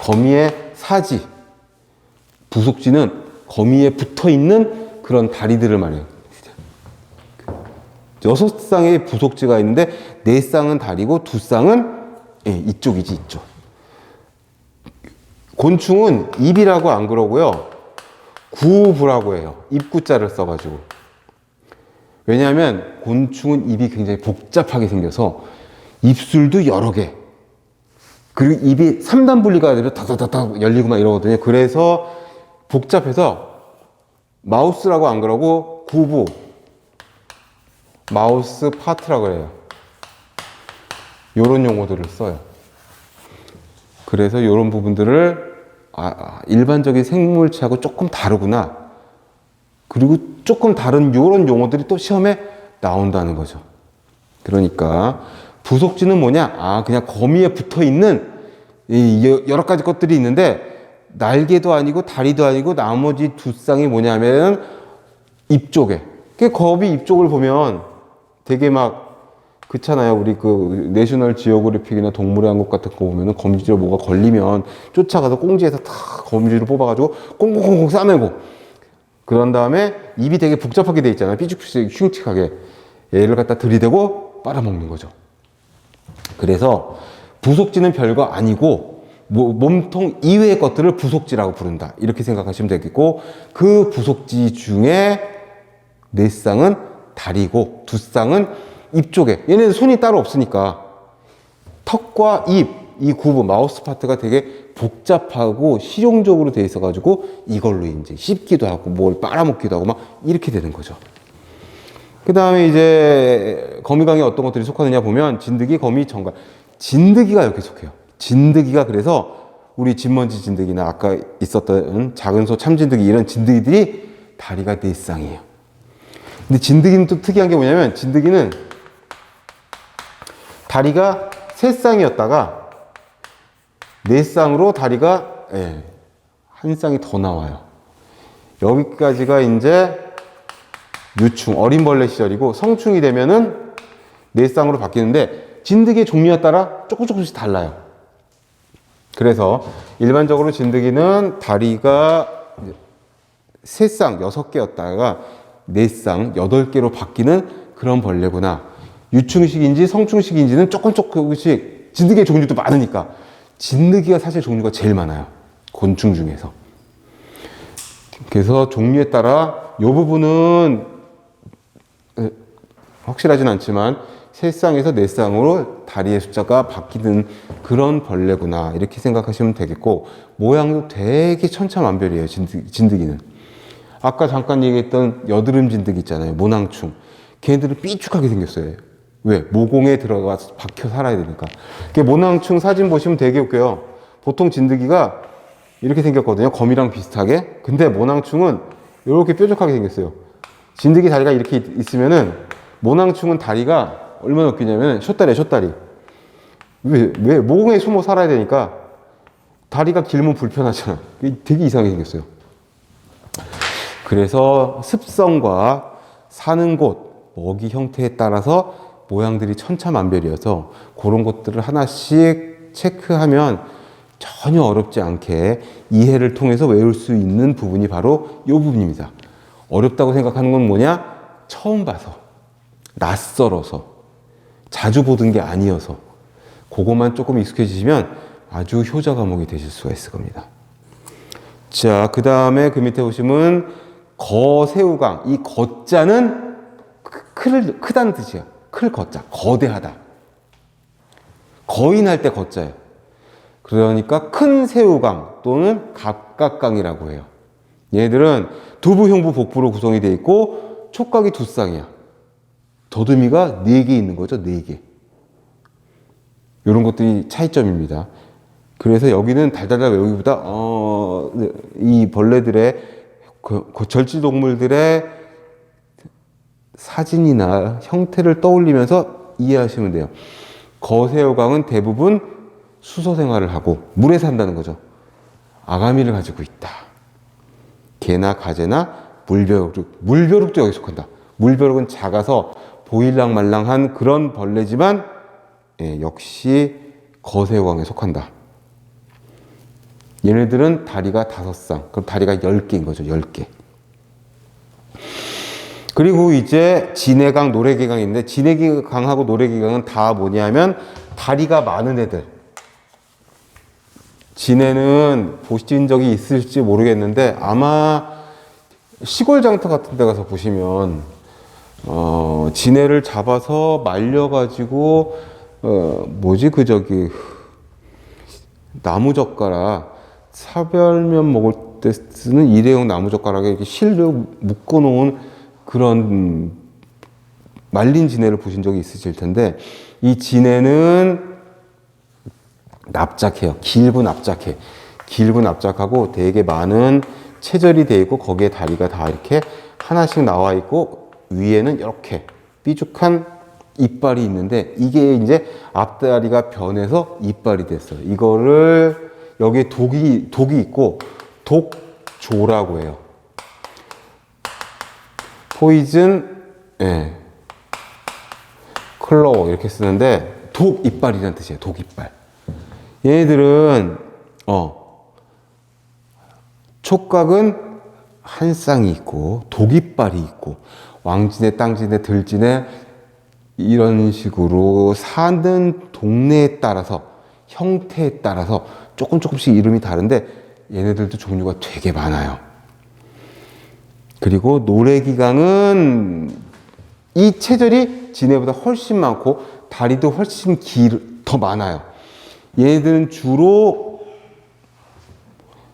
거미의 사지. 부속지는 거미에 붙어있는 그런 다리들을 말해요. 6쌍의 부속지가 있는데 4쌍은 다리고 2쌍은 이쪽이지, 이쪽. 곤충은 입이라고 안 그러고요. 구부라고 해요. 입구자를 써가지고. 왜냐하면 곤충은 입이 굉장히 복잡하게 생겨서 입술도 여러 개. 그리고 입이 3단 분리가 되면 다다다다 열리고 막 이러거든요. 그래서 복잡해서 마우스라고 안 그러고 구부, 마우스 파트라고 해요. 요런 용어들을 써요. 그래서 요런 부분들을 일반적인 생물체하고 조금 다르구나. 그리고 조금 다른 요런 용어들이 또 시험에 나온다는 거죠. 그러니까 부속지는 뭐냐? 그냥 거미에 붙어 있는 여러 가지 것들이 있는데 날개도 아니고 다리도 아니고 나머지 두 쌍이 뭐냐면 입 쪽에. 그 거미 입 쪽을 보면 되게 막 그렇잖아요. 우리 그 내셔널 지오그래픽이나 동물의 왕국 같은 거 보면은 거미줄에 뭐가 걸리면 쫓아가서 꽁지에서 탁 거미줄을 뽑아가지고 꽁꽁꽁꽁 싸매고 그런 다음에 입이 되게 복잡하게 돼 있잖아요. 삐죽삐죽 흉측하게 얘를 갖다 들이대고 빨아먹는 거죠. 그래서 부속지는 별거 아니고 몸통 이외의 것들을 부속지라고 부른다. 이렇게 생각하시면 되겠고 그 부속지 중에 네 쌍은 다리고 두 쌍은 입 쪽에 얘네는 손이 따로 없으니까 턱과 입, 이 구분 마우스 파트가 되게 복잡하고 실용적으로 돼 있어 가지고 이걸로 이제 씹기도 하고 뭘 빨아먹기도 하고 막 이렇게 되는 거죠. 그 다음에 이제 거미강에 어떤 것들이 속하느냐 보면 진드기, 거미, 정갈. 진드기가 여기 속해요. 진드기가 그래서 우리 진먼지 진드기나 아까 있었던 작은 소 참진드기 이런 진드기들이 다리가 네 쌍이에요. 근데 진드기는 또 특이한 게 뭐냐면 진드기는 다리가 세 쌍이었다가 네 쌍으로 다리가 한 쌍이 더 나와요. 여기까지가 이제 유충, 어린 벌레 시절이고 성충이 되면은 네 쌍으로 바뀌는데 진드기의 종류에 따라 조금씩 달라요. 그래서 일반적으로 진드기는 다리가 세 쌍, 6개였다가 네 쌍, 8개로 바뀌는 그런 벌레구나. 유충식인지 성충식인지는 조금씩 진드기의 종류도 많으니까 진드기가 사실 종류가 제일 많아요. 곤충 중에서. 그래서 종류에 따라 이 부분은 확실하진 않지만 세 쌍에서 네 쌍으로 다리의 숫자가 바뀌는 그런 벌레구나 이렇게 생각하시면 되겠고 모양도 되게 천차만별이에요. 진드기는 아까 잠깐 얘기했던 여드름 진드기 있잖아요. 모낭충 걔네들은 삐죽하게 생겼어요. 왜? 모공에 들어가서 박혀 살아야 되니까. 모낭충 사진 보시면 되게 웃겨요. 보통 진드기가 이렇게 생겼거든요. 거미랑 비슷하게. 근데 모낭충은 이렇게 뾰족하게 생겼어요. 진드기 다리가 이렇게 있으면은 모낭충은 다리가 얼마나 웃기냐면 숏다리야, 숏다리. 왜? 모공에 숨어 살아야 되니까 다리가 길면 불편하잖아. 되게 이상하게 생겼어요. 그래서 습성과 사는 곳, 먹이 형태에 따라서 모양들이 천차만별이어서 그런 것들을 하나씩 체크하면 전혀 어렵지 않게 이해를 통해서 외울 수 있는 부분이 바로 이 부분입니다. 어렵다고 생각하는 건 뭐냐? 처음 봐서, 낯설어서, 자주 보던 게 아니어서 그것만 조금 익숙해지시면 아주 효자 과목이 되실 수가 있을 겁니다. 자, 그 다음에 그 밑에 보시면 거새우강. 이 거자는 크다는 뜻이야. 클 거자. 거대하다. 거인할 때 거자예요. 그러니까 큰 새우강 또는 갑각강이라고 해요. 얘네들은 두부, 흉부, 복부로 구성이 되어 있고 촉각이 두 쌍이야. 더듬이가 4개 있는 거죠. 4개. 이런 것들이 차이점입니다. 그래서 여기는 달달달 외우기보다 이 벌레들의 절지동물들의 사진이나 형태를 떠올리면서 이해하시면 돼요. 거새우강은 대부분 수소 생활을 하고 물에 산다는 거죠. 아가미를 가지고 있다. 개나 가재나 물벼룩도 여기 속한다. 물벼룩은 작아서 보일랑말랑한 그런 벌레지만 역시 거새우강에 속한다. 얘네들은 다리가 5쌍, 그럼 다리가 10개인 거죠. 10개. 그리고 이제 진해강, 노래개강이 있는데 진해강하고 노래개강은 다 뭐냐면 다리가 많은 애들. 진해는 보신 적이 있을지 모르겠는데 아마 시골 장터 같은 데 가서 보시면 진해를 잡아서 말려가지고 나무젓가락 사별면 먹을 때 쓰는 일회용 나무젓가락에 이렇게 실로 묶어놓은 그런 말린 진해를 보신 적이 있으실 텐데 이 진해는 납작해요. 길고 납작하고 되게 많은 체절이 되어 있고 거기에 다리가 다 이렇게 하나씩 나와 있고 위에는 이렇게 삐죽한 이빨이 있는데 이게 이제 앞다리가 변해서 이빨이 됐어요. 이거를 여기에 독이 있고 독조라고 해요. 포이즌, 예, 클로워 이렇게 쓰는데 독 이빨이라는 뜻이에요. 독 이빨. 얘네들은 촉각은 한 쌍이 있고 독 이빨이 있고 왕진에 땅진에 들진에 이런 식으로 사는 동네에 따라서 형태에 따라서 조금씩 이름이 다른데 얘네들도 종류가 되게 많아요. 그리고 노래기강은 이 체절이 지네보다 훨씬 많고 다리도 훨씬 더 많아요. 얘네들은 주로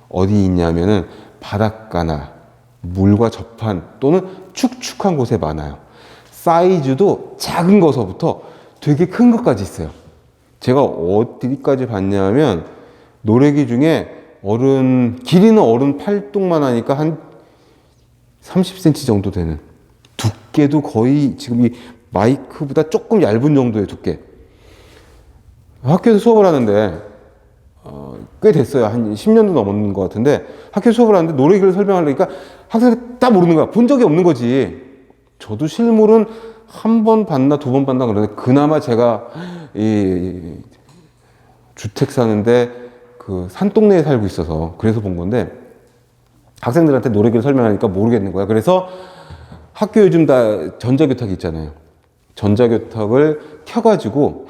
어디 있냐면은 바닷가나 물과 접한 또는 축축한 곳에 많아요. 사이즈도 작은 거서부터 되게 큰 것까지 있어요. 제가 어디까지 봤냐면 노래기 중에 길이는 어른 팔뚝만 하니까 한 30cm 정도 되는, 두께도 거의 지금 이 마이크보다 조금 얇은 정도의 두께. 학교에서 수업을 하는데 꽤 됐어요. 한 10년도 넘은 것 같은데 학교 수업을 하는데 노래기를 설명하려니까 학생들이 다 모르는 거야. 본 적이 없는 거지. 저도 실물은 한 번 봤나 두 번 봤나 그러는데 그나마 제가 이 주택 사는데 그 산동네에 살고 있어서 그래서 본 건데 학생들한테 노래기를 설명하니까 모르겠는 거야. 그래서 학교 요즘 다 전자교탁이 있잖아요. 전자교탁을 켜가지고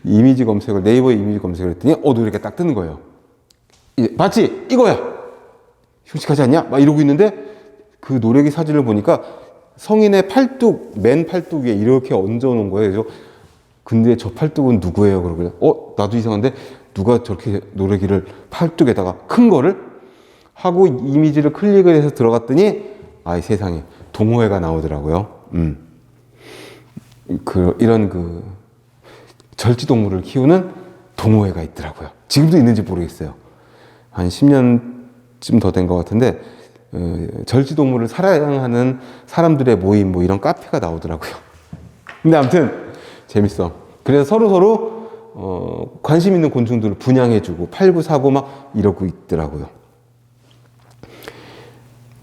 이미지 검색을, 네이버 이미지 검색을 했더니 노래기가 딱 뜨는 거예요. 봤지? 이거야! 흉측하지 않냐? 막 이러고 있는데 그 노래기 사진을 보니까 성인의 팔뚝, 맨 팔뚝 위에 이렇게 얹어놓은 거예요. 그래서 근데 저 팔뚝은 누구예요? 그러고 나도 이상한데 누가 저렇게 노래기를 팔뚝에다가 큰 거를 하고 이미지를 클릭을 해서 들어갔더니 이 세상에 동호회가 나오더라고요. 이런 절지동물을 키우는 동호회가 있더라고요. 지금도 있는지 모르겠어요. 한 10년쯤 더 된 것 같은데 절지동물을 사랑하는 사람들의 모임 이런 카페가 나오더라고요. 근데 아무튼 재밌어. 그래서 서로 관심 있는 곤충들을 분양해주고 팔고 사고 막 이러고 있더라고요.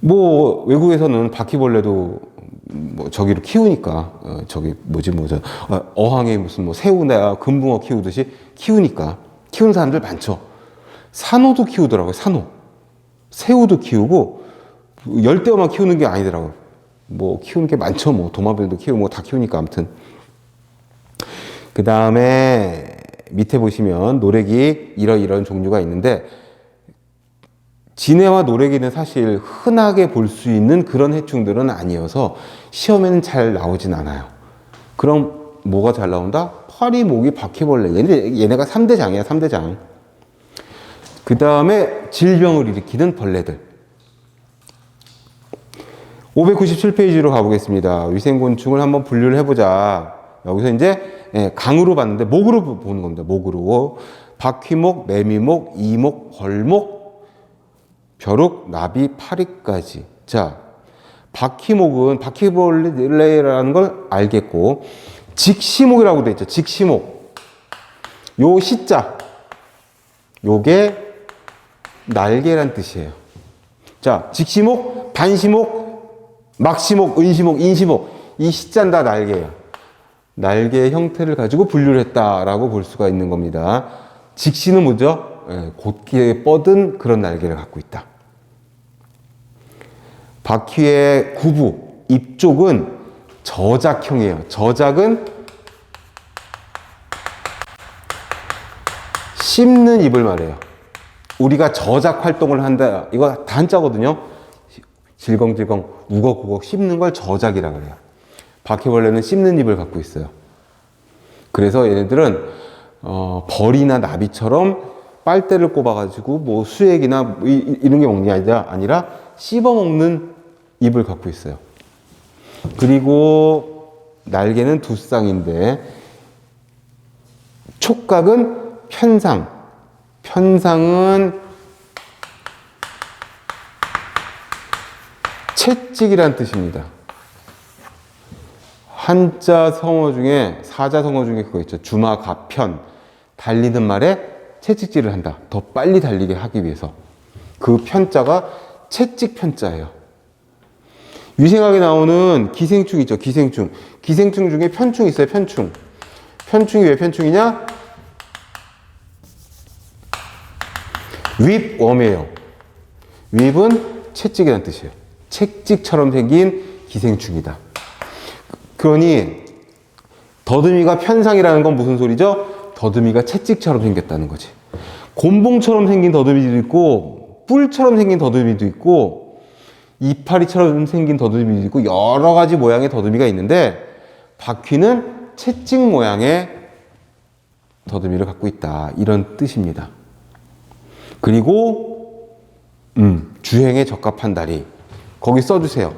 외국에서는 바퀴벌레도 저기로 키우니까 어항에 무슨 새우나 금붕어 키우듯이 키우니까 키우는 사람들 많죠. 산호도 키우더라고요. 산호. 새우도 키우고 열대어만 키우는 게 아니더라고요. 키우는 게 많죠. 도마뱀도 키우고 다 키우니까 아무튼. 그 다음에 밑에 보시면 노래기 이런 종류가 있는데 진해와 노래기는 사실 흔하게 볼 수 있는 그런 해충들은 아니어서 시험에는 잘 나오진 않아요. 그럼 뭐가 잘 나온다? 파리, 모기, 바퀴벌레. 얘네가 3대장이야, 3대장. 그 다음에 질병을 일으키는 벌레들. 597페이지로 가보겠습니다. 위생곤충을 한번 분류를 해보자. 여기서 이제 강으로 봤는데 목으로 보는 겁니다. 목으로. 바퀴목, 매미목, 이목, 벌목, 벼룩, 나비, 파리까지. 자, 바퀴목은 바퀴벌레라는 걸 알겠고, 직시목이라고 돼 있죠. 직시목. 요 시자. 요게 날개란 뜻이에요. 자, 직시목, 반시목, 막시목, 은시목, 인시목. 이 시자는 다 날개예요. 날개의 형태를 가지고 분류를 했다라고 볼 수가 있는 겁니다. 직시는 뭐죠? 곧게 뻗은 그런 날개를 갖고 있다. 바퀴의 구부, 입 쪽은 저작형이에요. 저작은 씹는 입을 말해요. 우리가 저작 활동을 한다. 이거 다 한자거든요. 질겅질겅, 우걱우걱 씹는 걸 저작이라 그래요. 바퀴벌레는 씹는 입을 갖고 있어요. 그래서 얘네들은 벌이나 나비처럼 빨대를 꼽아가지고 수액이나 이런 게 먹는 게 아니라 씹어먹는 입을 갖고 있어요. 그리고 날개는 두 쌍인데 촉각은 편상. 편상은 채찍이란 뜻입니다. 한자 성어 중에 사자 성어 중에 그거 있죠. 주마가편. 달리는 말에 채찍질을 한다. 더 빨리 달리게 하기 위해서. 그 편자가 채찍 편자예요. 위생학에 나오는 기생충 있죠. 기생충. 기생충 중에 편충 있어요. 편충. 편충이 왜 편충이냐? 윗웜이에요. 윗은 채찍이라는 뜻이에요. 채찍처럼 생긴 기생충이다. 그러니 더듬이가 편상이라는 건 무슨 소리죠? 더듬이가 채찍처럼 생겼다는 거지. 곤봉처럼 생긴 더듬이도 있고 뿔처럼 생긴 더듬이도 있고 이파리처럼 생긴 더듬이도 있고 여러 가지 모양의 더듬이가 있는데 바퀴는 채찍 모양의 더듬이를 갖고 있다. 이런 뜻입니다. 그리고 주행에 적합한 다리. 거기 써주세요.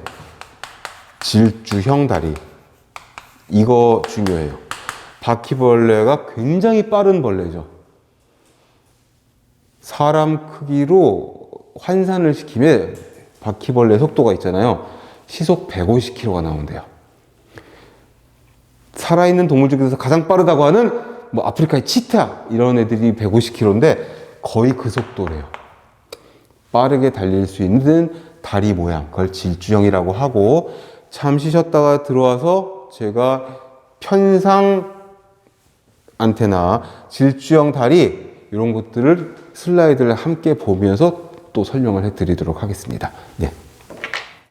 질주형 다리. 이거 중요해요. 바퀴벌레가 굉장히 빠른 벌레죠. 사람 크기로 환산을 시키면 바퀴벌레 속도가 있잖아요. 시속 150km가 나온대요. 살아있는 동물 중에서 가장 빠르다고 하는 뭐 아프리카의 치타 이런 애들이 150km인데 거의 그 속도래요. 빠르게 달릴 수 있는 다리 모양, 그걸 질주형이라고 하고, 잠시 쉬었다가 들어와서 제가 편상 안테나, 질주형 다리 이런 것들을 슬라이드를 함께 보면서 또 설명을 해드리도록 하겠습니다. 네.